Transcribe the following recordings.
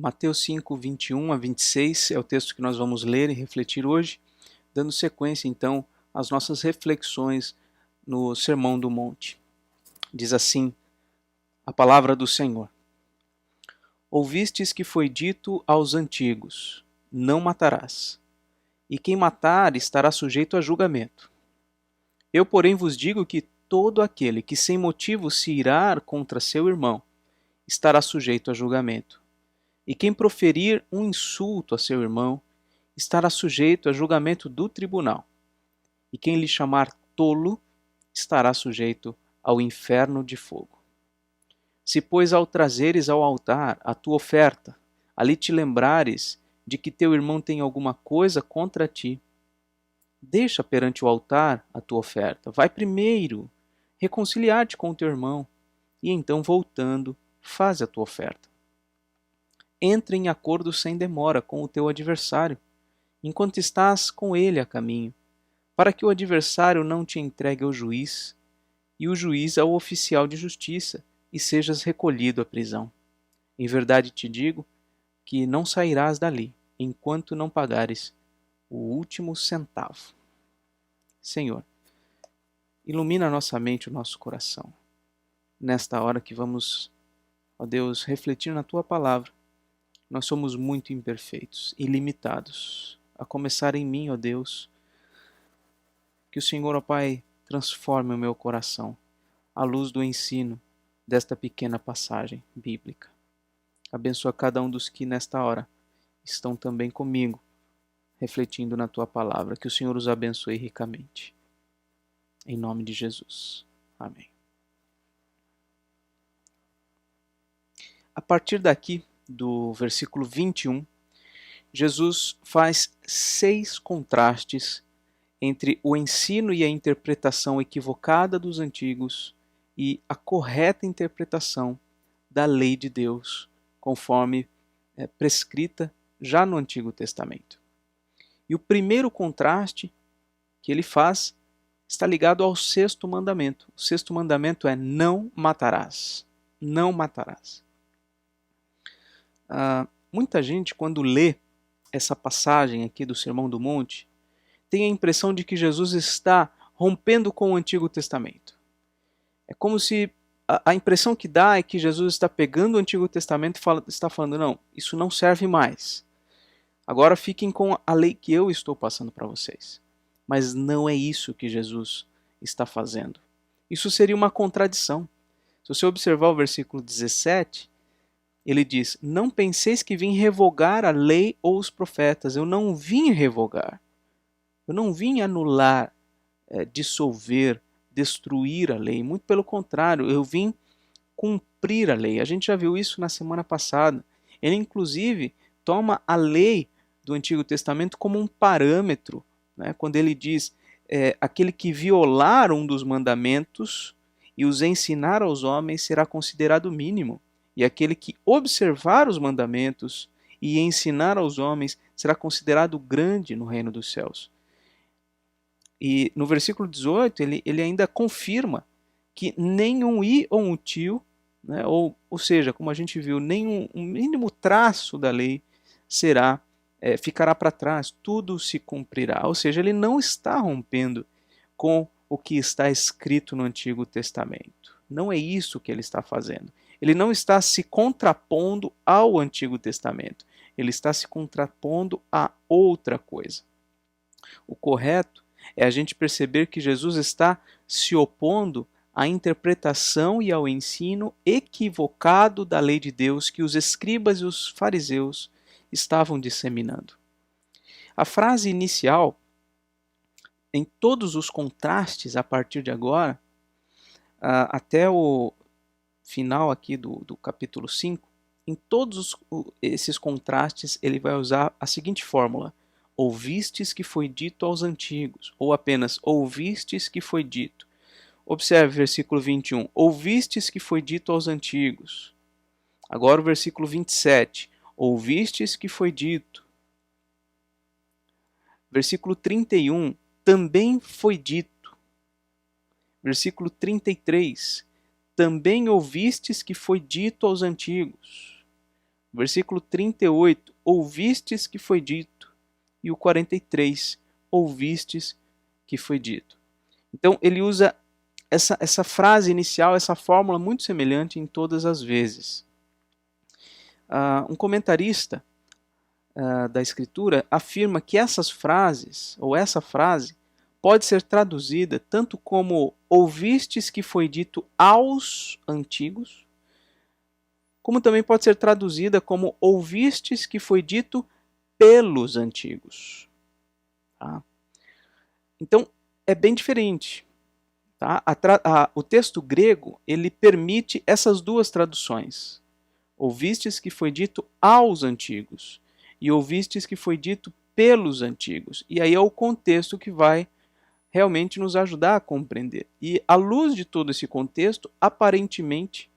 Mateus 5, 21 a 26 é o texto que nós vamos ler e refletir hoje, dando sequência então às nossas reflexões no Sermão do Monte. Diz assim a palavra do Senhor: Ouvistes que foi dito aos antigos: Não matarás, e quem matar estará sujeito a julgamento. Eu, porém, vos digo que todo aquele que sem motivo se irar contra seu irmão estará sujeito a julgamento. E quem proferir um insulto a seu irmão estará sujeito a julgamento do tribunal. E quem lhe chamar tolo estará sujeito ao inferno de fogo. Se, pois, ao trazeres ao altar a tua oferta, ali te lembrares de que teu irmão tem alguma coisa contra ti, deixa perante o altar a tua oferta. Vai primeiro reconciliar-te com o teu irmão, e então, voltando, faz a tua oferta. Entra em acordo sem demora com o teu adversário, enquanto estás com ele a caminho, para que o adversário não te entregue ao juiz, e o juiz ao oficial de justiça, e sejas recolhido à prisão. Em verdade te digo que não sairás dali, enquanto não pagares o último centavo. Senhor, ilumina a nossa mente e o nosso coração. Nesta hora que vamos, ó Deus, refletir na Tua Palavra, nós somos muito imperfeitos e limitados. A começar em mim, ó Deus, que o Senhor, ó Pai, transforme o meu coração à luz do ensino desta pequena passagem bíblica. Abençoa cada um dos que nesta hora estão também comigo, refletindo na Tua Palavra. Que o Senhor os abençoe ricamente. Em nome de Jesus. Amém. A partir daqui, do versículo 21, Jesus faz 6 contrastes entre o ensino e a interpretação equivocada dos antigos e a correta interpretação da lei de Deus, conforme prescrita já no Antigo Testamento. E o primeiro contraste que ele faz está ligado ao 6º mandamento. O 6º mandamento é: não matarás. Não matarás. Muita gente, quando lê essa passagem aqui do Sermão do Monte, tem a impressão de que Jesus está rompendo com o Antigo Testamento. É como se a impressão que dá é que Jesus está pegando o Antigo Testamento e está falando: não, isso não serve mais. Agora fiquem com a lei que eu estou passando para vocês. Mas não é isso que Jesus está fazendo. Isso seria uma contradição. Se você observar o versículo 17, ele diz: não penseis que vim revogar a lei ou os profetas. Eu não vim revogar. Eu não vim anular, dissolver, destruir a lei. Muito pelo contrário, eu vim cumprir a lei. A gente já viu isso na semana passada. Ele, inclusive, toma a lei do Antigo Testamento como um parâmetro, né? Quando ele diz: aquele que violar um dos mandamentos e os ensinar aos homens será considerado mínimo. E aquele que observar os mandamentos e ensinar aos homens será considerado grande no reino dos céus. E no versículo 18, ele ainda confirma que nenhum i ou um tio, né, ou seja, como a gente viu, nenhum um mínimo traço da lei ficará para trás, tudo se cumprirá. Ou seja, ele não está rompendo com o que está escrito no Antigo Testamento. Não é isso que ele está fazendo. Ele não está se contrapondo ao Antigo Testamento. Ele está se contrapondo a outra coisa. O correto é a gente perceber que Jesus está se opondo à interpretação e ao ensino equivocado da lei de Deus que os escribas e os fariseus estavam disseminando. A frase inicial, em todos os contrastes a partir de agora, até o final aqui do capítulo 5, em todos esses contrastes ele vai usar a seguinte fórmula: ouvistes que foi dito aos antigos, ou apenas ouvistes que foi dito. Observe o versículo 21, ouvistes que foi dito aos antigos. Agora o versículo 27, ouvistes que foi dito. Versículo 31, também foi dito. Versículo 33, também ouvistes que foi dito aos antigos. Versículo 38, ouvistes que foi dito. E o 43, ouvistes que foi dito. Então ele usa essa frase inicial, essa fórmula muito semelhante em todas as vezes. Um comentarista da Escritura afirma que essas frases, ou essa frase, pode ser traduzida tanto como ouvistes que foi dito aos antigos, como também pode ser traduzida como ouvistes que foi dito pelos antigos. Tá? Então, é bem diferente. Tá? O texto grego, ele permite essas duas traduções. Ouvistes que foi dito aos antigos e ouvistes que foi dito pelos antigos. E aí é o contexto que vai realmente nos ajudar a compreender. E à luz de todo esse contexto, aparentemente,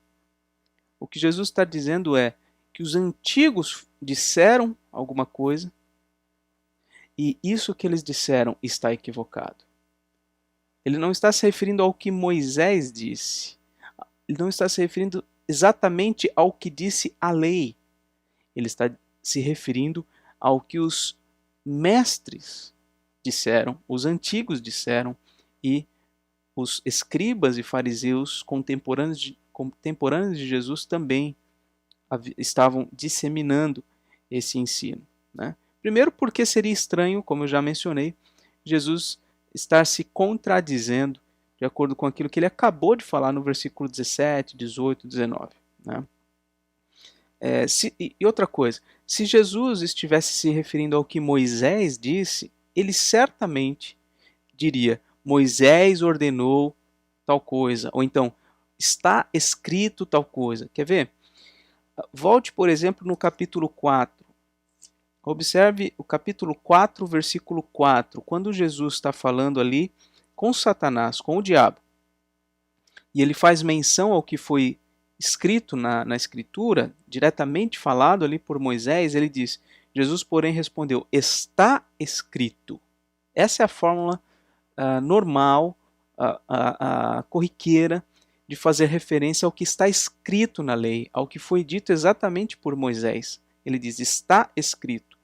o que Jesus está dizendo é que os antigos disseram alguma coisa e isso que eles disseram está equivocado. Ele não está se referindo ao que Moisés disse. Ele não está se referindo exatamente ao que disse a lei. Ele está se referindo ao que os mestres disseram, os antigos disseram, e os escribas e fariseus contemporâneos de Jesus também estavam disseminando esse ensino. Né? Primeiro porque seria estranho, como eu já mencionei, Jesus estar se contradizendo de acordo com aquilo que ele acabou de falar no versículo 17, 18, 19. Né? E outra coisa, se Jesus estivesse se referindo ao que Moisés disse, ele certamente diria, Moisés ordenou tal coisa, ou então, está escrito tal coisa. Quer ver? Volte, por exemplo, no capítulo 4. Observe o capítulo 4, versículo 4, quando Jesus está falando ali com Satanás, com o diabo, e ele faz menção ao que foi escrito na Escritura, diretamente falado ali por Moisés, ele diz, Jesus, porém, respondeu, está escrito. Essa é a fórmula normal, corriqueira, de fazer referência ao que está escrito na lei, ao que foi dito exatamente por Moisés. Ele diz, está escrito.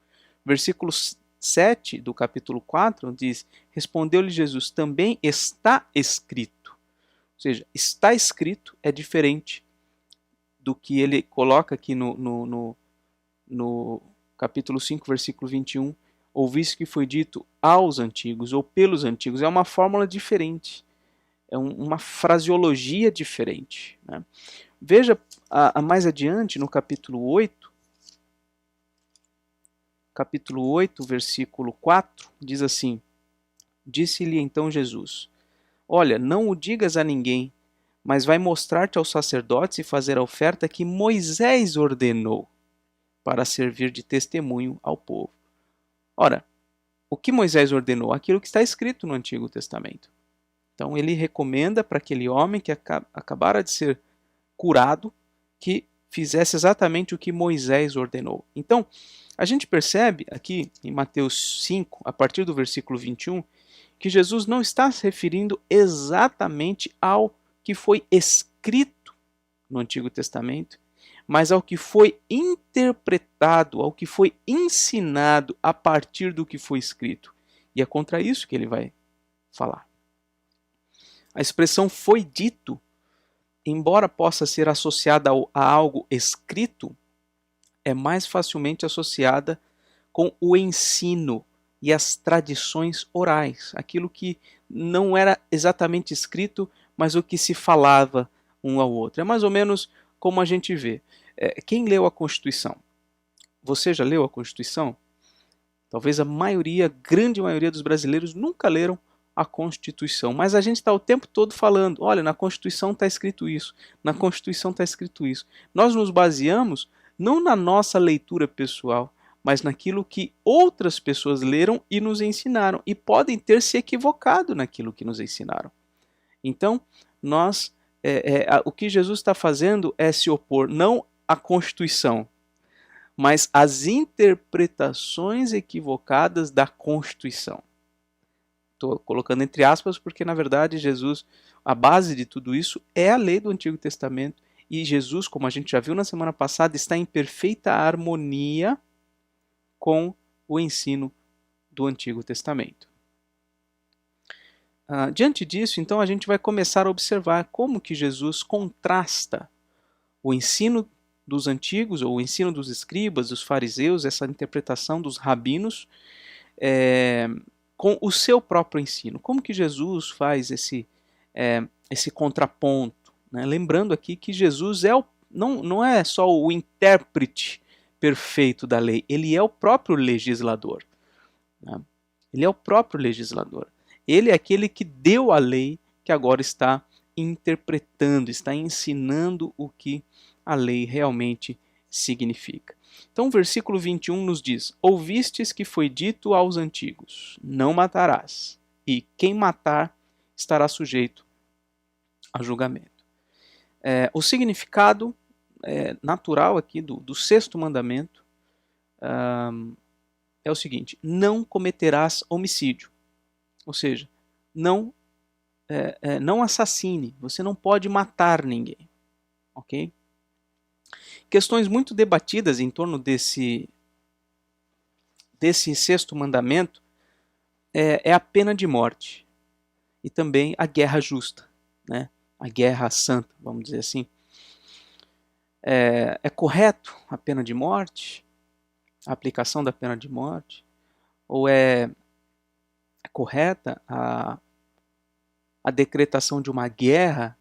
Versículo 7 do capítulo 4 diz, respondeu-lhe Jesus, também está escrito. Ou seja, está escrito é diferente do que ele coloca aqui no capítulo 5, versículo 21, ouviste que foi dito aos antigos ou pelos antigos. É uma fórmula diferente, é uma fraseologia diferente. Né? Veja mais adiante no capítulo 8, versículo 4, diz assim, disse-lhe então Jesus, olha, não o digas a ninguém, mas vai mostrar-te aos sacerdotes e fazer a oferta que Moisés ordenou para servir de testemunho ao povo. Ora, o que Moisés ordenou? Aquilo que está escrito no Antigo Testamento. Então ele recomenda para aquele homem que acabara de ser curado que fizesse exatamente o que Moisés ordenou. Então, a gente percebe aqui em Mateus 5, a partir do versículo 21, que Jesus não está se referindo exatamente ao que foi escrito no Antigo Testamento, mas ao que foi interpretado, ao que foi ensinado a partir do que foi escrito. E é contra isso que ele vai falar. A expressão foi dito, embora possa ser associada a algo escrito, é mais facilmente associada com o ensino e as tradições orais, aquilo que não era exatamente escrito, mas o que se falava um ao outro. É mais ou menos como a gente vê. Quem leu a Constituição? Você já leu a Constituição? Talvez a grande maioria dos brasileiros nunca leram a Constituição, mas a gente está o tempo todo falando, olha, na Constituição está escrito isso, na Constituição está escrito isso. Nós nos baseamos não na nossa leitura pessoal, mas naquilo que outras pessoas leram e nos ensinaram, e podem ter se equivocado naquilo que nos ensinaram. Então, o que Jesus está fazendo é se opor não à Constituição, mas às interpretações equivocadas da Constituição. Estou colocando entre aspas porque, na verdade, Jesus, a base de tudo isso é a lei do Antigo Testamento E Jesus, como a gente já viu na semana passada, está em perfeita harmonia com o ensino do Antigo Testamento. Diante disso, então, a gente vai começar a observar como que Jesus contrasta o ensino dos antigos, ou o ensino dos escribas, dos fariseus, essa interpretação dos rabinos, com o seu próprio ensino. Como que Jesus faz esse contraponto? Né? Lembrando aqui que Jesus não é só o intérprete perfeito da lei, ele é o próprio legislador. Né? Ele é o próprio legislador. Ele é aquele que deu a lei, que agora está interpretando, está ensinando o que a lei realmente significa. Então o versículo 21 nos diz: ouvistes que foi dito aos antigos, não matarás, e quem matar estará sujeito a julgamento. O significado natural aqui do sexto mandamento é o seguinte: não cometerás homicídio. Ou seja, não assassine, você não pode matar ninguém. Ok? Questões muito debatidas em torno desse sexto mandamento é a pena de morte e também a guerra justa, né? A guerra santa, vamos dizer assim. É correto a pena de morte, a aplicação da pena de morte, ou é correta a decretação de uma guerra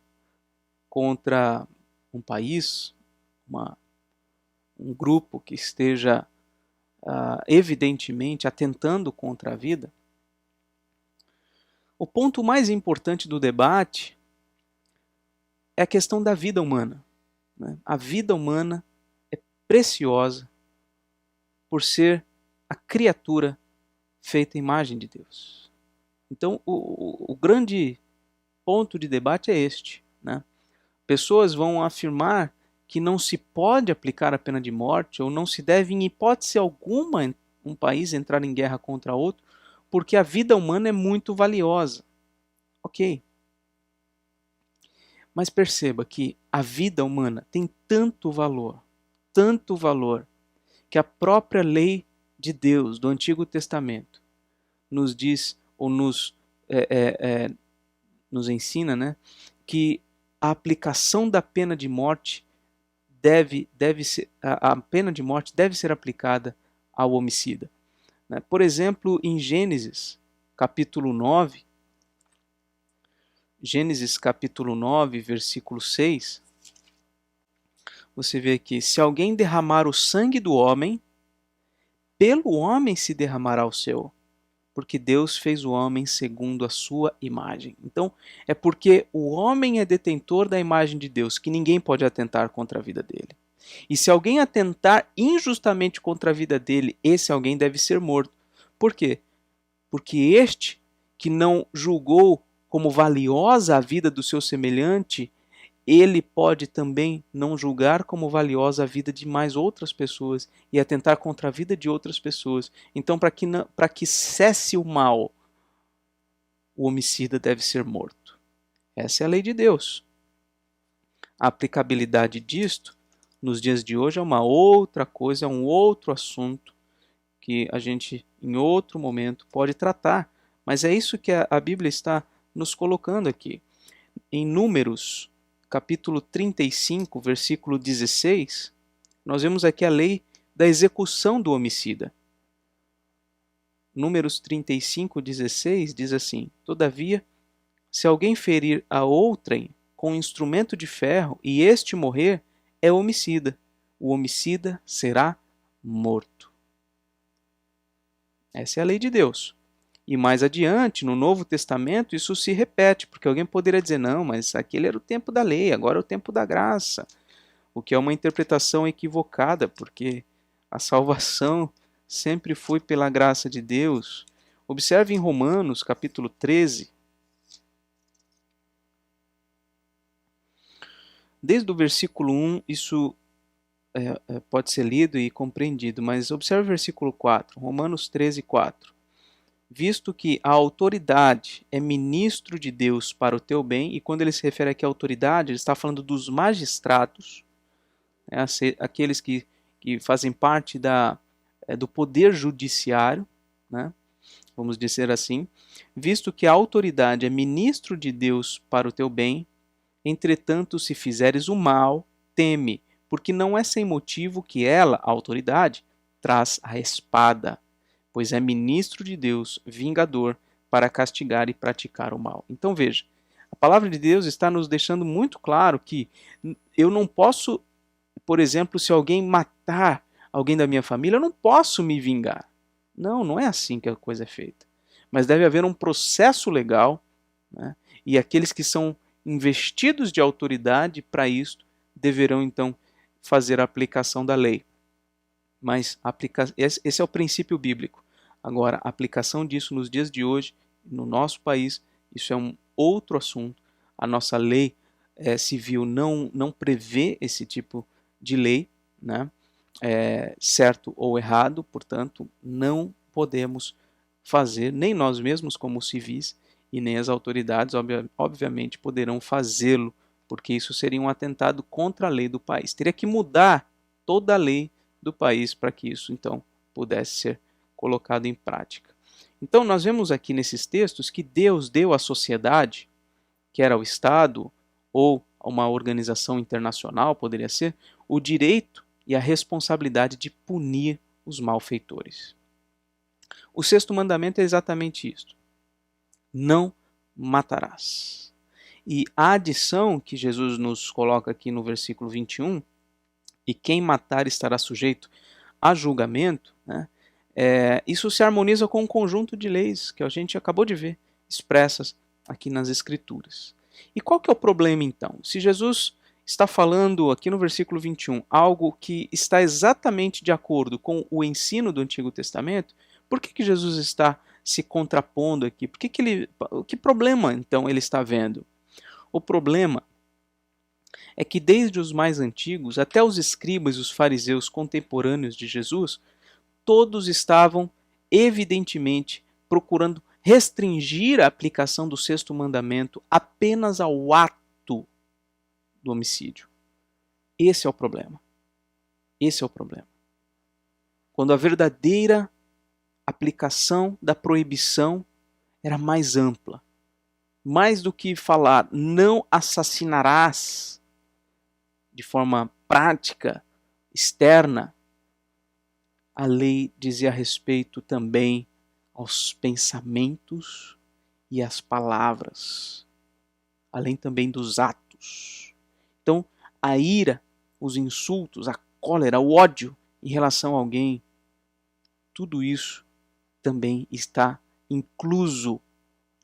contra um país, um grupo que esteja evidentemente atentando contra a vida? O ponto mais importante do debate é a questão da vida humana. Né? A vida humana é preciosa por ser a criatura feita à imagem de Deus. Então, o grande ponto de debate é este. Né? Pessoas vão afirmar que não se pode aplicar a pena de morte, ou não se deve, em hipótese alguma, um país entrar em guerra contra outro, porque a vida humana é muito valiosa. Ok. Mas perceba que a vida humana tem tanto valor, que a própria lei de Deus, do Antigo Testamento, nos diz, ou nos ensina, né, que a aplicação da pena de morte a pena de morte deve ser aplicada ao homicida. Né? Por exemplo, em Gênesis, capítulo 9, versículo 6, você vê aqui: se alguém derramar o sangue do homem, pelo homem se derramará o seu, porque Deus fez o homem segundo a sua imagem. Então, é porque o homem é detentor da imagem de Deus que ninguém pode atentar contra a vida dele. E se alguém atentar injustamente contra a vida dele, esse alguém deve ser morto. Por quê? Porque este que não julgou como valiosa a vida do seu semelhante, ele pode também não julgar como valiosa a vida de mais outras pessoas e atentar contra a vida de outras pessoas. Então, para que cesse o mal, o homicida deve ser morto. Essa é a lei de Deus. A aplicabilidade disto, nos dias de hoje, é uma outra coisa, é um outro assunto que a gente, em outro momento, pode tratar. Mas é isso que a Bíblia está nos colocando aqui. Em Números, capítulo 35, versículo 16, nós vemos aqui a lei da execução do homicida. Números 35, 16 diz assim: todavia, se alguém ferir a outrem com instrumento de ferro e este morrer, é homicida. O homicida será morto. Essa é a lei de Deus. E mais adiante, no Novo Testamento, isso se repete, porque alguém poderia dizer: não, mas aquele era o tempo da lei, agora é o tempo da graça. O que é uma interpretação equivocada, porque a salvação sempre foi pela graça de Deus. Observe em Romanos, capítulo 13. Desde o versículo 1, isso pode ser lido e compreendido, mas observe o versículo 4, Romanos 13, 4. visto que a autoridade é ministro de Deus para o teu bem, e quando ele se refere aqui à autoridade, ele está falando dos magistrados, né, aqueles que fazem parte do poder judiciário, né, vamos dizer assim, visto que a autoridade é ministro de Deus para o teu bem, entretanto, se fizeres o mal, teme, porque não é sem motivo que ela, a autoridade, traz a espada, pois é ministro de Deus, vingador, para castigar e praticar o mal. Então veja, a palavra de Deus está nos deixando muito claro que eu não posso, por exemplo, se alguém matar alguém da minha família, eu não posso me vingar. Não, não é assim que a coisa é feita. Mas deve haver um processo legal, né? E aqueles que são investidos de autoridade para isto deverão então fazer a aplicação da lei. Mas esse é o princípio bíblico. Agora, a aplicação disso nos dias de hoje, no nosso país, isso é um outro assunto. A nossa lei civil não prevê esse tipo de lei, né? Certo ou errado, portanto, não podemos fazer, nem nós mesmos como civis, e nem as autoridades, obviamente, poderão fazê-lo, porque isso seria um atentado contra a lei do país. Teria que mudar toda a lei do país para que isso, então, pudesse ser colocado em prática. Então, nós vemos aqui nesses textos que Deus deu à sociedade, que era o Estado ou uma organização internacional, poderia ser, o direito e a responsabilidade de punir os malfeitores. O sexto mandamento é exatamente isso: não matarás. E a adição que Jesus nos coloca aqui no versículo 21, e quem matar estará sujeito a julgamento, né? Isso se harmoniza com um conjunto de leis que a gente acabou de ver, expressas aqui nas Escrituras. E qual que é o problema então? Se Jesus está falando aqui no versículo 21 algo que está exatamente de acordo com o ensino do Antigo Testamento, por que Jesus está se contrapondo aqui? Que problema então ele está vendo? O problema é que desde os mais antigos até os escribas e os fariseus contemporâneos de Jesus, todos estavam evidentemente procurando restringir a aplicação do sexto mandamento apenas ao ato do homicídio. Esse é o problema. Esse é o problema. Quando a verdadeira aplicação da proibição era mais ampla. Mais do que falar não assassinarás de forma prática, externa, a lei dizia respeito também aos pensamentos e às palavras, além também dos atos. Então, a ira, os insultos, a cólera, o ódio em relação a alguém, tudo isso também está incluso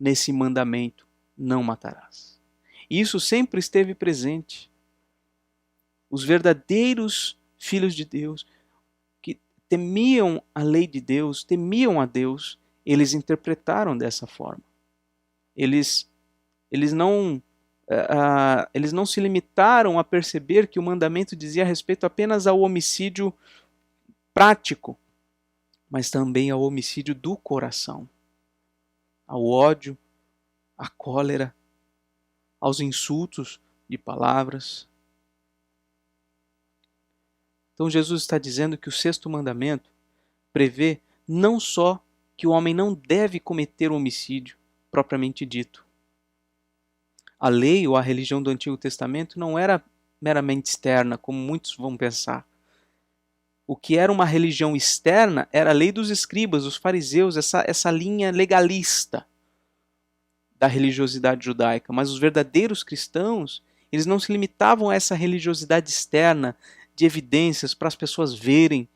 nesse mandamento: não matarás. Isso sempre esteve presente. Os verdadeiros filhos de Deus, que temiam a lei de Deus, temiam a Deus, eles interpretaram dessa forma. Eles não se limitaram a perceber que o mandamento dizia respeito apenas ao homicídio prático, mas também ao homicídio do coração, ao ódio, à cólera, aos insultos de palavras. Então Jesus está dizendo que o sexto mandamento prevê não só que o homem não deve cometer o homicídio propriamente dito. A lei ou a religião do Antigo Testamento não era meramente externa, como muitos vão pensar. O que era uma religião externa era a lei dos escribas, dos fariseus, essa linha legalista da religiosidade judaica. Mas os verdadeiros cristãos, eles não se limitavam a essa religiosidade externa, de evidências para as pessoas verem.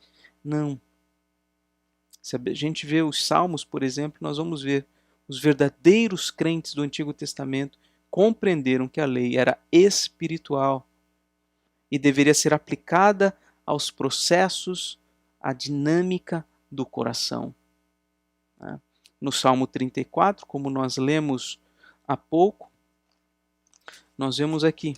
Não. Se a gente vê os Salmos, por exemplo, nós vamos ver os verdadeiros crentes do Antigo Testamento compreenderam que a lei era espiritual e deveria ser aplicada aos processos, à dinâmica do coração. No Salmo 34, como nós lemos há pouco, nós vemos aqui: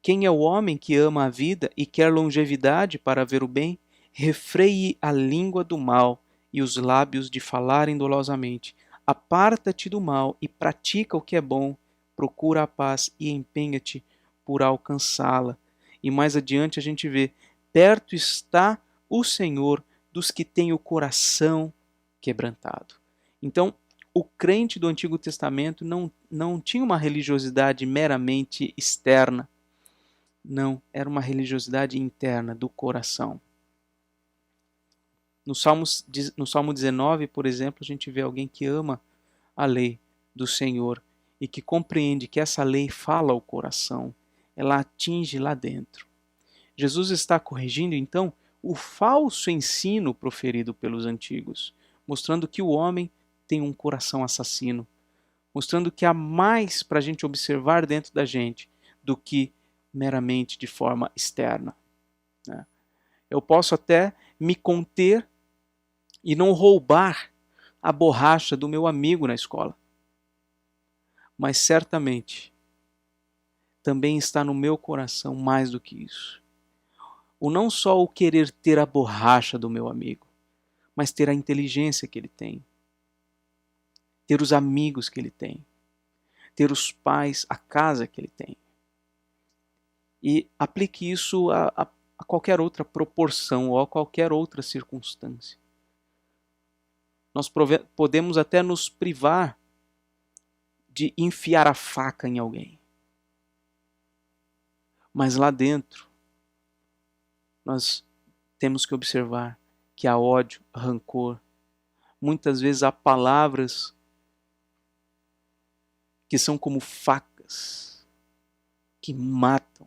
quem é o homem que ama a vida e quer longevidade para ver o bem? Refreie a língua do mal e os lábios de falarem dolosamente. Aparta-te do mal e pratica o que é bom, procura a paz e empenha-te por alcançá-la. E mais adiante a gente vê, perto está o Senhor dos que têm o coração quebrantado. Então, o crente do Antigo Testamento não tinha uma religiosidade meramente externa. Não, era uma religiosidade interna, do coração. No Salmo 19, por exemplo, a gente vê alguém que ama a lei do Senhor e que compreende que essa lei fala ao coração, ela atinge lá dentro. Jesus está corrigindo, então, o falso ensino proferido pelos antigos, mostrando que o homem tem um coração assassino, mostrando que há mais para a gente observar dentro da gente do que meramente de forma externa. Eu posso até me conter e não roubar a borracha do meu amigo na escola. Mas certamente também está no meu coração mais do que isso. O não só o querer ter a borracha do meu amigo, mas ter a inteligência que ele tem, ter os amigos que ele tem, ter os pais, a casa que ele tem. E aplique isso a qualquer outra proporção ou a qualquer outra circunstância. Nós podemos até nos privar de enfiar a faca em alguém. Mas lá dentro, nós temos que observar que há ódio, rancor. Muitas vezes há palavras que são como facas, que matam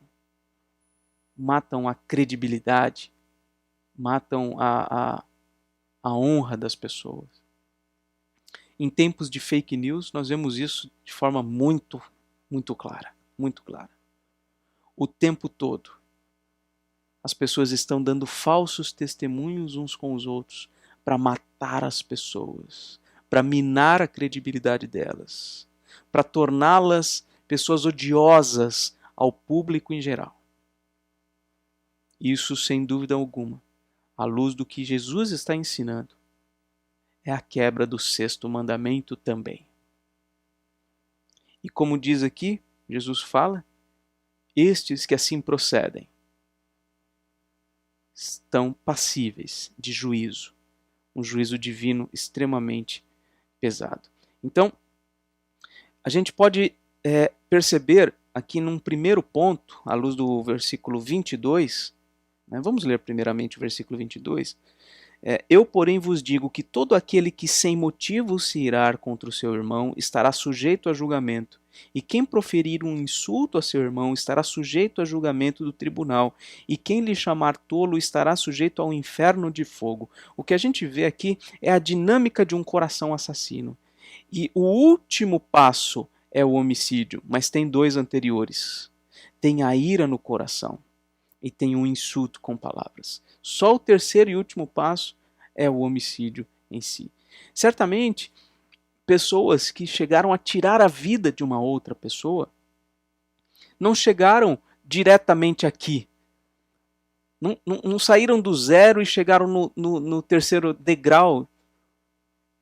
a credibilidade, matam a honra das pessoas. Em tempos de fake news, nós vemos isso de forma muito clara, muito clara. O tempo todo, as pessoas estão dando falsos testemunhos uns com os outros para matar as pessoas, para minar a credibilidade delas, para torná-las pessoas odiosas ao público em geral. Isso, sem dúvida alguma, à luz do que Jesus está ensinando, é a quebra do 6º mandamento também. E como diz aqui, Jesus fala, estes que assim procedem estão passíveis de juízo, um juízo divino extremamente pesado. Então, a gente pode perceber aqui num primeiro ponto, à luz do versículo 22, vamos ler primeiramente o versículo 22. Eu, porém, vos digo que todo aquele que sem motivo se irar contra o seu irmão estará sujeito a julgamento, e quem proferir um insulto a seu irmão estará sujeito a julgamento do tribunal, e quem lhe chamar tolo estará sujeito ao inferno de fogo. O que a gente vê aqui é a dinâmica de um coração assassino. E o último passo é o homicídio, mas tem 2 anteriores. Tem a ira no coração e tem um insulto com palavras. Só o terceiro e último passo é o homicídio em si. Certamente, pessoas que chegaram a tirar a vida de uma outra pessoa não chegaram diretamente aqui. Não saíram do zero e chegaram no terceiro degrau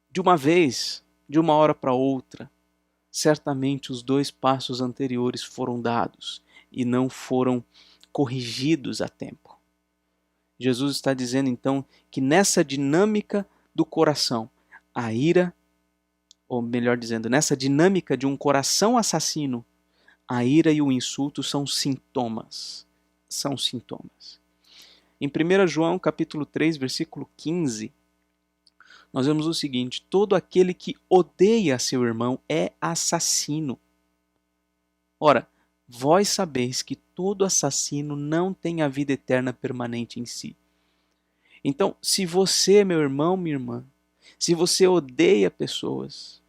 de uma vez, de uma hora para outra. Certamente os 2 passos anteriores foram dados e não foram corrigidos a tempo. Jesus está dizendo então que nessa dinâmica do coração, a ira, ou melhor dizendo, nessa dinâmica de um coração assassino, a ira e o insulto são sintomas. São sintomas. Em 1 João capítulo 3, versículo 15, nós vemos o seguinte: todo aquele que odeia seu irmão é assassino. Ora, vós sabeis que todo assassino não tem a vida eterna permanente em si. Então, se você, meu irmão, minha irmã, se você odeia pessoas,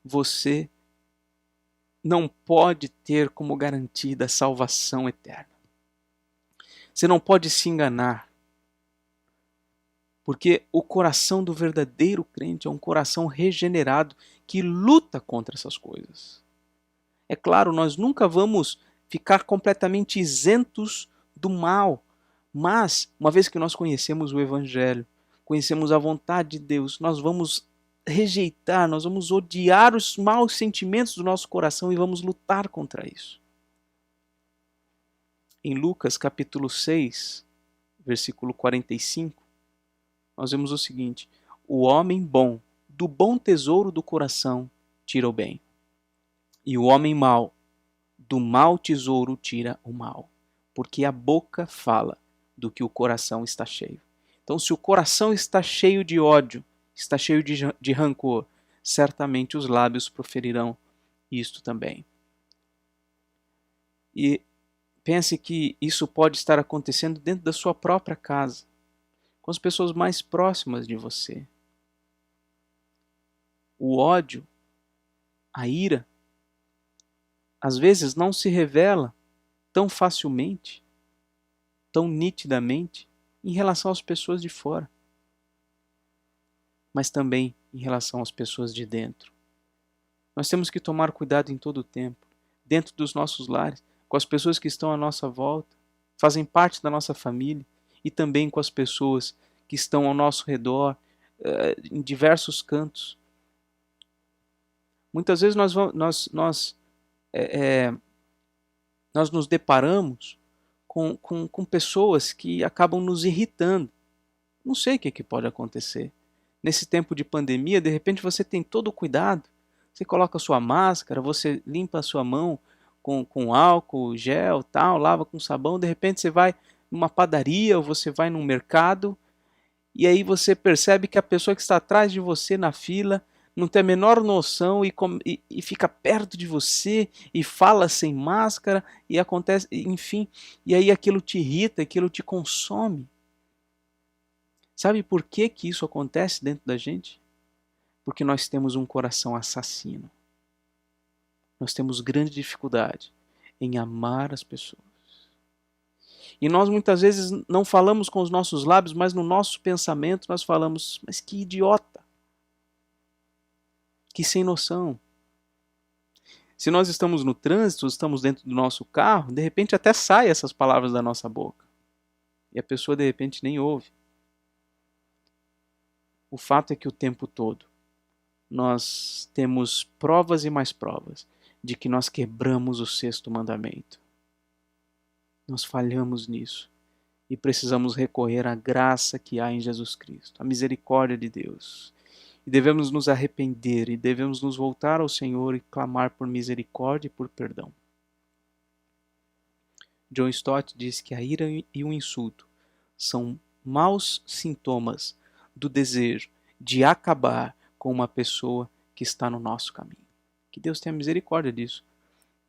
você não pode ter como garantida a salvação eterna. Você não pode se enganar, porque o coração do verdadeiro crente é um coração regenerado que luta contra essas coisas. É claro, nós nunca vamos ficar completamente isentos do mal, mas, uma vez que nós conhecemos o Evangelho, conhecemos a vontade de Deus, nós vamos rejeitar, nós vamos odiar os maus sentimentos do nosso coração e vamos lutar contra isso. Em Lucas capítulo 6, versículo 45, nós vemos o seguinte: o homem bom, do bom tesouro do coração, tira o bem. E o homem mau, do mau tesouro tira o mal. Porque a boca fala do que o coração está cheio. Então, se o coração está cheio de ódio, está cheio de rancor, certamente os lábios proferirão isto também. E pense que isso pode estar acontecendo dentro da sua própria casa, com as pessoas mais próximas de você. O ódio, a ira, às vezes não se revela tão facilmente, tão nitidamente, em relação às pessoas de fora, mas também em relação às pessoas de dentro. Nós temos que tomar cuidado em todo o tempo, dentro dos nossos lares, com as pessoas que estão à nossa volta, fazem parte da nossa família, e também com as pessoas que estão ao nosso redor, em diversos cantos. Muitas vezes nós nos deparamos com pessoas que acabam nos irritando. Não sei o que pode acontecer. Nesse tempo de pandemia, de repente você tem todo o cuidado. Você coloca a sua máscara, você limpa a sua mão com álcool, gel, tal, lava com sabão. De repente você vai numa padaria ou você vai num mercado e aí você percebe que a pessoa que está atrás de você na fila não tem a menor noção e fica perto de você e fala sem máscara e acontece, enfim, e aí aquilo te irrita, aquilo te consome. Sabe por que isso acontece dentro da gente? Porque nós temos um coração assassino. Nós temos grande dificuldade em amar as pessoas. E nós muitas vezes não falamos com os nossos lábios, mas no nosso pensamento nós falamos, mas que idiota. Que sem noção. Se nós estamos no trânsito, estamos dentro do nosso carro, de repente até saem essas palavras da nossa boca. E a pessoa de repente nem ouve. O fato é que o tempo todo nós temos provas e mais provas de que nós quebramos o sexto mandamento. Nós falhamos nisso e precisamos recorrer à graça que há em Jesus Cristo, à misericórdia de Deus. E devemos nos arrepender e devemos nos voltar ao Senhor e clamar por misericórdia e por perdão. John Stott diz que a ira e o insulto são maus sintomas do desejo de acabar com uma pessoa que está no nosso caminho. Que Deus tenha misericórdia disso,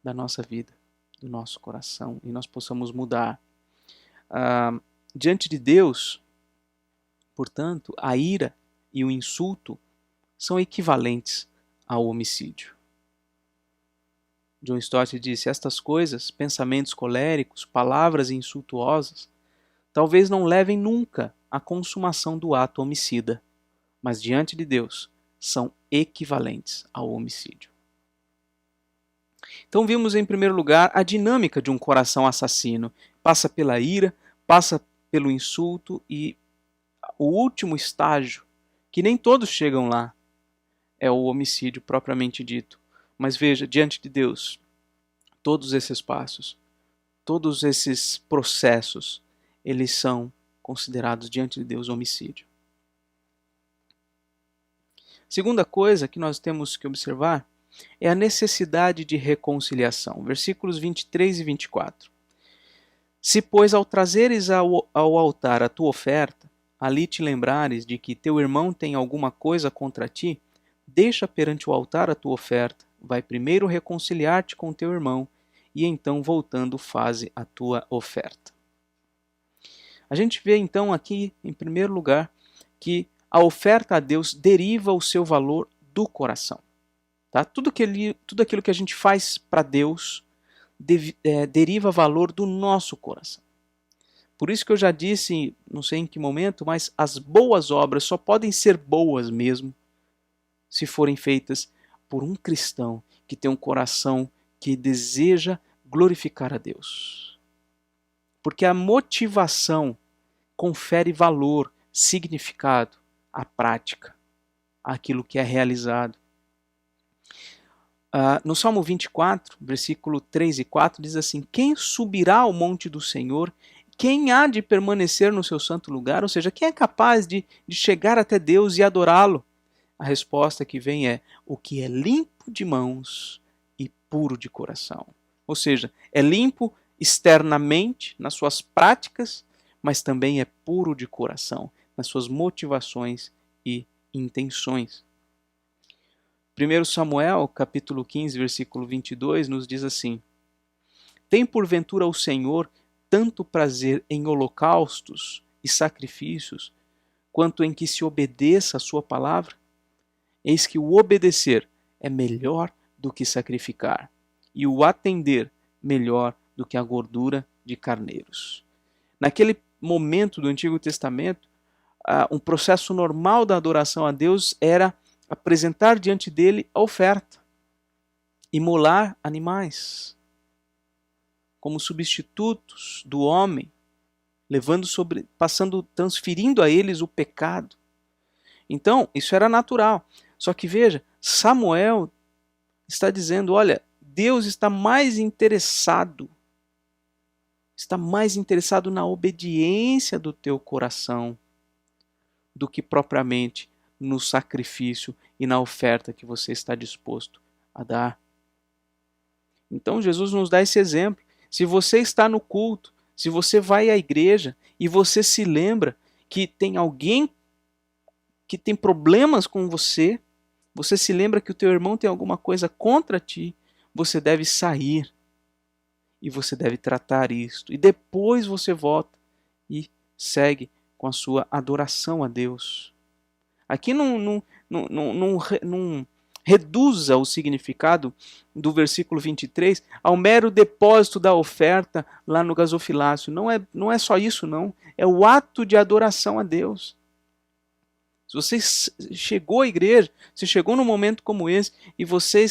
da nossa vida, do nosso coração, e nós possamos mudar. Diante de Deus, portanto, a ira e o insulto são equivalentes ao homicídio. John Stott disse: estas coisas, pensamentos coléricos, palavras insultuosas, talvez não levem nunca à consumação do ato homicida, mas diante de Deus são equivalentes ao homicídio. Então vimos em primeiro lugar a dinâmica de um coração assassino. Passa pela ira, passa pelo insulto e o último estágio, que nem todos chegam lá, é o homicídio propriamente dito. Mas veja, diante de Deus, todos esses passos, todos esses processos, eles são considerados diante de Deus homicídio. Segunda coisa que nós temos que observar é a necessidade de reconciliação. Versículos 23 e 24. Se, pois, ao trazeres ao altar a tua oferta, ali te lembrares de que teu irmão tem alguma coisa contra ti, deixa perante o altar a tua oferta, vai primeiro reconciliar-te com teu irmão, e então, voltando, faze a tua oferta. A gente vê então aqui, em primeiro lugar, que a oferta a Deus deriva o seu valor do coração. Tá? Tudo aquilo que a gente faz para Deus deriva valor do nosso coração. Por isso que eu já disse, não sei em que momento, mas as boas obras só podem ser boas mesmo se forem feitas por um cristão que tem um coração que deseja glorificar a Deus. Porque a motivação confere valor, significado à prática, àquilo que é realizado. No Salmo 24, versículo 3 e 4, diz assim: quem subirá ao monte do Senhor? Quem há de permanecer no seu santo lugar? Ou seja, quem é capaz de chegar até Deus e adorá-lo? A resposta que vem é: o que é limpo de mãos e puro de coração. Ou seja, é limpo externamente, nas suas práticas, mas também é puro de coração, nas suas motivações e intenções. 1 Samuel, capítulo 15, versículo 22, nos diz assim: tem porventura o Senhor tanto prazer em holocaustos e sacrifícios, quanto em que se obedeça a sua palavra? Eis que o obedecer é melhor do que sacrificar, e o atender melhor do que a gordura de carneiros. Naquele momento do Antigo Testamento, um processo normal da adoração a Deus era apresentar diante dele a oferta, imolar animais, como substitutos do homem, transferindo a eles o pecado. Então, isso era natural. Só que veja, Samuel está dizendo, olha, Deus está mais interessado na obediência do teu coração do que propriamente no sacrifício e na oferta que você está disposto a dar. Então Jesus nos dá esse exemplo. Se você está no culto, se você vai à igreja e você se lembra que tem alguém que tem problemas com você, você se lembra que o teu irmão tem alguma coisa contra ti, você deve sair e você deve tratar isto. E depois você volta e segue com a sua adoração a Deus. Aqui não reduza o significado do versículo 23 ao mero depósito da oferta lá no gasofilácio. Não é só isso, não. É o ato de adoração a Deus. Se você chegou à igreja, você chegou num momento como esse e você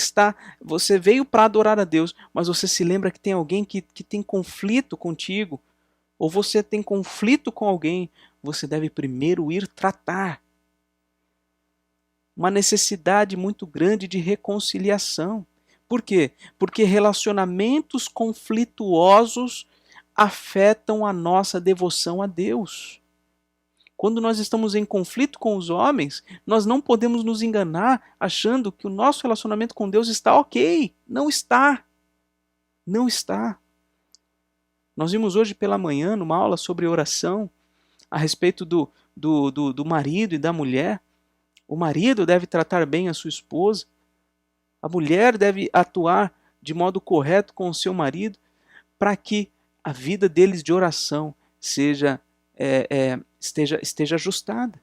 veio para adorar a Deus, mas você se lembra que tem alguém que tem conflito contigo, ou você tem conflito com alguém, você deve primeiro ir tratar. Uma necessidade muito grande de reconciliação. Por quê? Porque relacionamentos conflituosos afetam a nossa devoção a Deus. Quando nós estamos em conflito com os homens, nós não podemos nos enganar achando que o nosso relacionamento com Deus está ok. Não está. Não está. Nós vimos hoje pela manhã, numa aula sobre oração, a respeito do marido e da mulher. O marido deve tratar bem a sua esposa. A mulher deve atuar de modo correto com o seu marido para que a vida deles de oração esteja ajustada.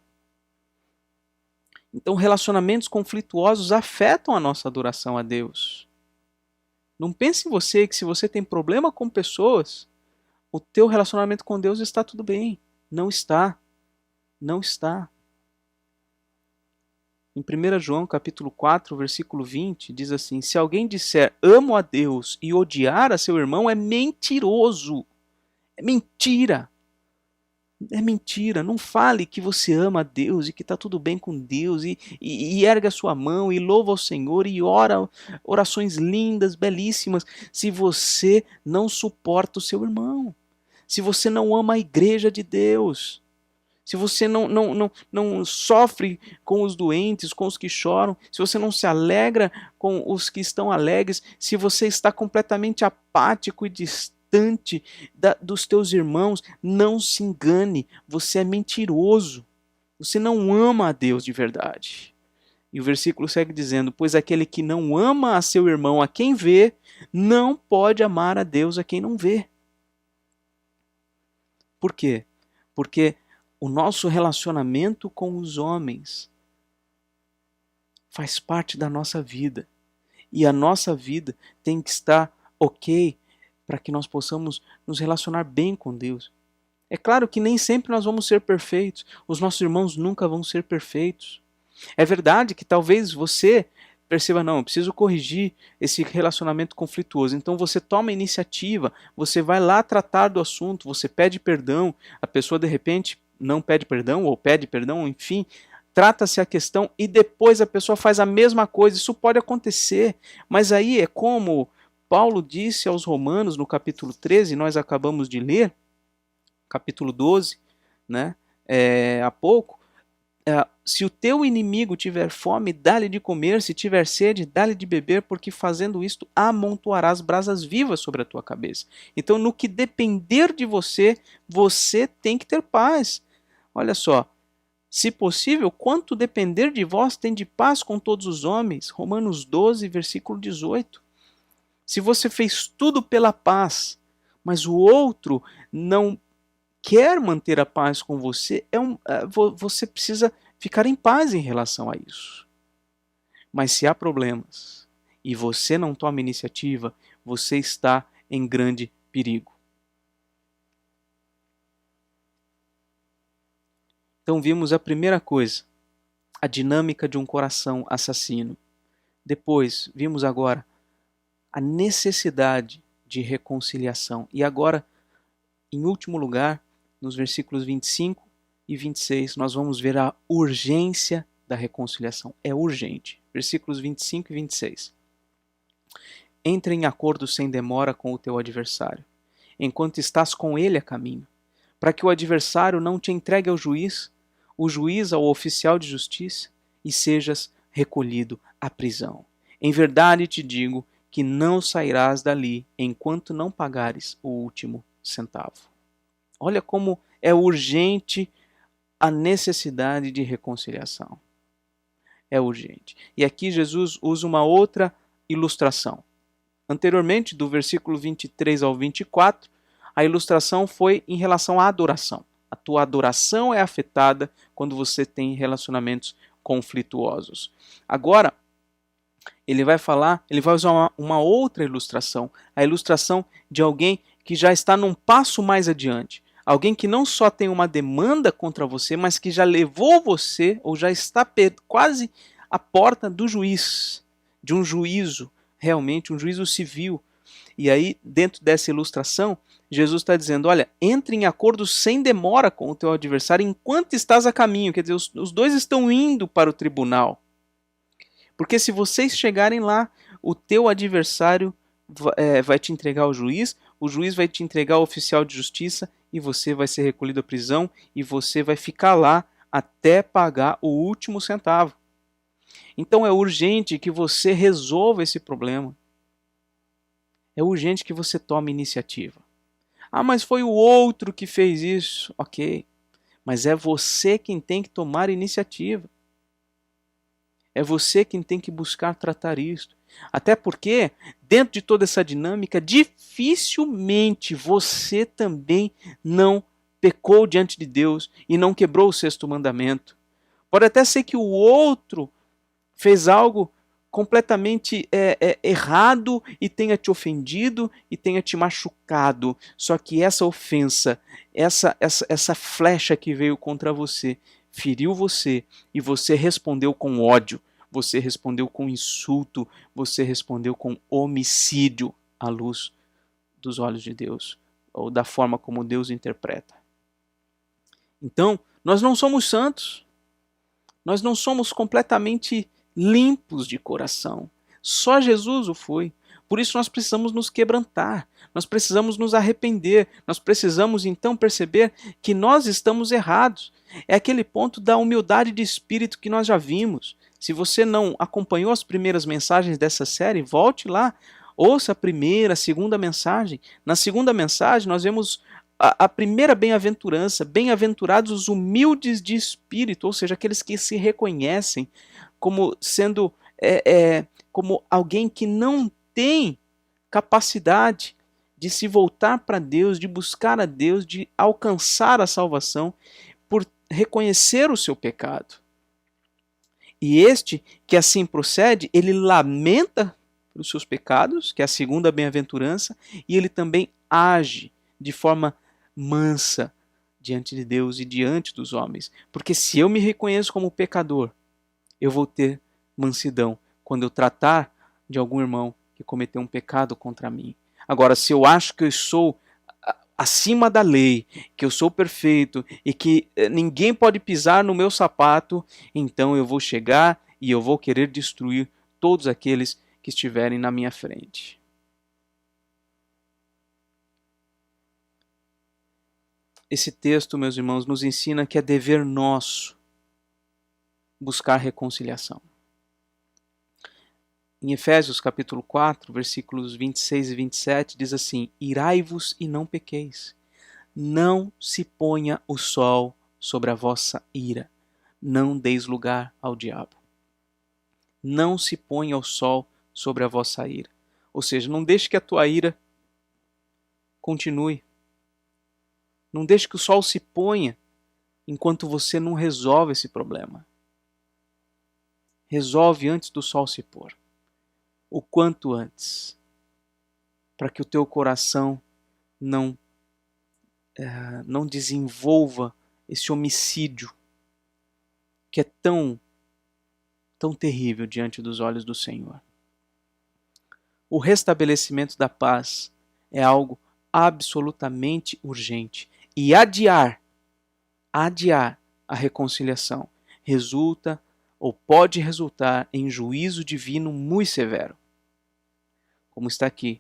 Então, relacionamentos conflituosos afetam a nossa adoração a Deus. Não pense em você que se você tem problema com pessoas, o teu relacionamento com Deus está tudo bem. Não está. Não está. Em 1 João capítulo 4, versículo 20, diz assim: se alguém disser amo a Deus e odiar a seu irmão, é mentiroso. É mentira. É mentira. Não fale que você ama a Deus e que está tudo bem com Deus e ergue a sua mão e louva ao Senhor e ora orações lindas, belíssimas, se você não suporta o seu irmão, se você não ama a igreja de Deus, se você não sofre com os doentes, com os que choram, se você não se alegra com os que estão alegres, se você está completamente apático e distante dos teus irmãos, não se engane, você é mentiroso, você não ama a Deus de verdade. E o versículo segue dizendo: pois aquele que não ama a seu irmão a quem vê, não pode amar a Deus a quem não vê. Por quê? Porque o nosso relacionamento com os homens faz parte da nossa vida. E a nossa vida tem que estar ok para que nós possamos nos relacionar bem com Deus. É claro que nem sempre nós vamos ser perfeitos. Os nossos irmãos nunca vão ser perfeitos. É verdade que talvez você perceba, não, eu preciso corrigir esse relacionamento conflituoso. Então você toma a iniciativa, você vai lá tratar do assunto, você pede perdão, a pessoa de repente não pede perdão, ou pede perdão, enfim, trata-se a questão e depois a pessoa faz a mesma coisa. Isso pode acontecer, mas aí é como Paulo disse aos Romanos no capítulo 13, nós acabamos de ler, capítulo 12, né, há pouco, se o teu inimigo tiver fome, dá-lhe de comer, se tiver sede, dá-lhe de beber, porque fazendo isto amontoarás brasas vivas sobre a tua cabeça. Então, no que depender de você, você tem que ter paz. Olha só, se possível, quanto depender de vós, tem de paz com todos os homens. Romanos 12, versículo 18. Se você fez tudo pela paz, mas o outro não quer manter a paz com você, você precisa ficar em paz em relação a isso. Mas se há problemas e você não toma iniciativa, você está em grande perigo. Então vimos a primeira coisa, a dinâmica de um coração assassino. Depois, vimos agora a necessidade de reconciliação. E agora, em último lugar, nos versículos 25 e 26, nós vamos ver a urgência da reconciliação. É urgente. Versículos 25 e 26. Entre em acordo sem demora com o teu adversário, enquanto estás com ele a caminho, para que o adversário não te entregue ao juiz, o juiz ao oficial de justiça, e sejas recolhido à prisão. Em verdade te digo que não sairás dali enquanto não pagares o último centavo. Olha como é urgente a necessidade de reconciliação. É urgente. E aqui Jesus usa uma outra ilustração. Anteriormente, do versículo 23 ao 24, a ilustração foi em relação à adoração. A tua adoração é afetada quando você tem relacionamentos conflituosos. Agora, ele vai usar uma outra ilustração, a ilustração de alguém que já está num passo mais adiante. Alguém que não só tem uma demanda contra você, mas que já levou você, ou já está quase à porta do juiz, de um juízo, realmente um juízo civil. E aí, dentro dessa ilustração, Jesus está dizendo, olha, entre em acordo sem demora com o teu adversário enquanto estás a caminho. Quer dizer, os dois estão indo para o tribunal. Porque se vocês chegarem lá, o teu adversário vai te entregar ao juiz, o juiz vai te entregar ao oficial de justiça e você vai ser recolhido à prisão e você vai ficar lá até pagar o último centavo. Então é urgente que você resolva esse problema. É urgente que você tome iniciativa. Ah, mas foi o outro que fez isso. Ok, mas é você quem tem que tomar iniciativa. É você quem tem que buscar tratar isto. Até porque, dentro de toda essa dinâmica, dificilmente você também não pecou diante de Deus e não quebrou o sexto mandamento. Pode até ser que o outro fez algo completamente errado e tenha te ofendido e tenha te machucado. Só que essa ofensa, essa flecha que veio contra você, feriu você e você respondeu com ódio, você respondeu com insulto, você respondeu com homicídio à luz dos olhos de Deus, ou da forma como Deus interpreta. Então, nós não somos santos, nós não somos completamente limpos de coração. Só Jesus o foi. Por isso nós precisamos nos quebrantar, nós precisamos nos arrepender, nós precisamos então perceber que nós estamos errados. É aquele ponto da humildade de espírito que nós já vimos. Se você não acompanhou as primeiras mensagens dessa série, volte lá, ouça a primeira, a segunda mensagem. Na segunda mensagem nós vemos a primeira bem-aventurança, bem-aventurados os humildes de espírito, ou seja, aqueles que se reconhecem como sendo como alguém que não tem capacidade de se voltar para Deus, de buscar a Deus, de alcançar a salvação por reconhecer o seu pecado. E este que assim procede, ele lamenta pelos seus pecados, que é a segunda bem-aventurança, e ele também age de forma mansa diante de Deus e diante dos homens. Porque se eu me reconheço como pecador, eu vou ter mansidão quando eu tratar de algum irmão que cometeu um pecado contra mim. Agora, se eu acho que eu sou acima da lei, que eu sou perfeito e que ninguém pode pisar no meu sapato, então eu vou chegar e eu vou querer destruir todos aqueles que estiverem na minha frente. Esse texto, meus irmãos, nos ensina que é dever nosso buscar reconciliação. Em Efésios capítulo 4, versículos 26 e 27, diz assim: irai-vos e não pequeis. Não se ponha o sol sobre a vossa ira. Não deis lugar ao diabo. Não se ponha o sol sobre a vossa ira. Ou seja, não deixe que a tua ira continue. Não deixe que o sol se ponha enquanto você não resolve esse problema. Resolve antes do sol se pôr. O quanto antes. Para que o teu coração não desenvolva esse homicídio que é tão terrível diante dos olhos do Senhor. O restabelecimento da paz é algo absolutamente urgente. E adiar a reconciliação resulta ou pode resultar em juízo divino muito severo. Como está aqui.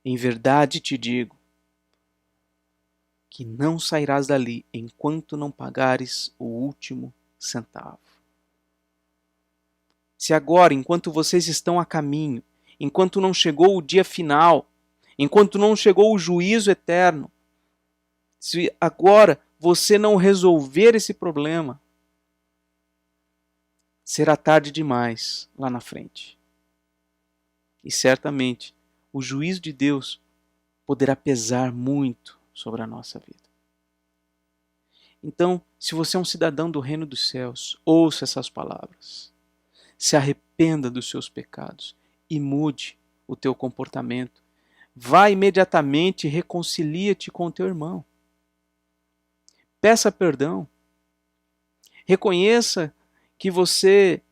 Em verdade te digo que não sairás dali enquanto não pagares o último centavo. Se agora, enquanto vocês estão a caminho, enquanto não chegou o dia final, enquanto não chegou o juízo eterno, se agora você não resolver esse problema, será tarde demais lá na frente. E certamente o juízo de Deus poderá pesar muito sobre a nossa vida. Então, se você é um cidadão do reino dos céus, ouça essas palavras. Se arrependa dos seus pecados e mude o teu comportamento. Vá imediatamente e reconcilia-te com o teu irmão. Peça perdão. Reconheça que você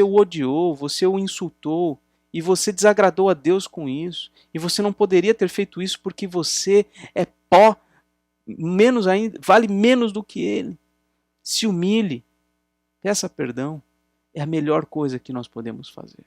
o odiou, você o insultou e você desagradou a Deus com isso. E você não poderia ter feito isso porque você é pó, menos ainda, vale menos do que ele. Se humilhe, peça perdão. É a melhor coisa que nós podemos fazer.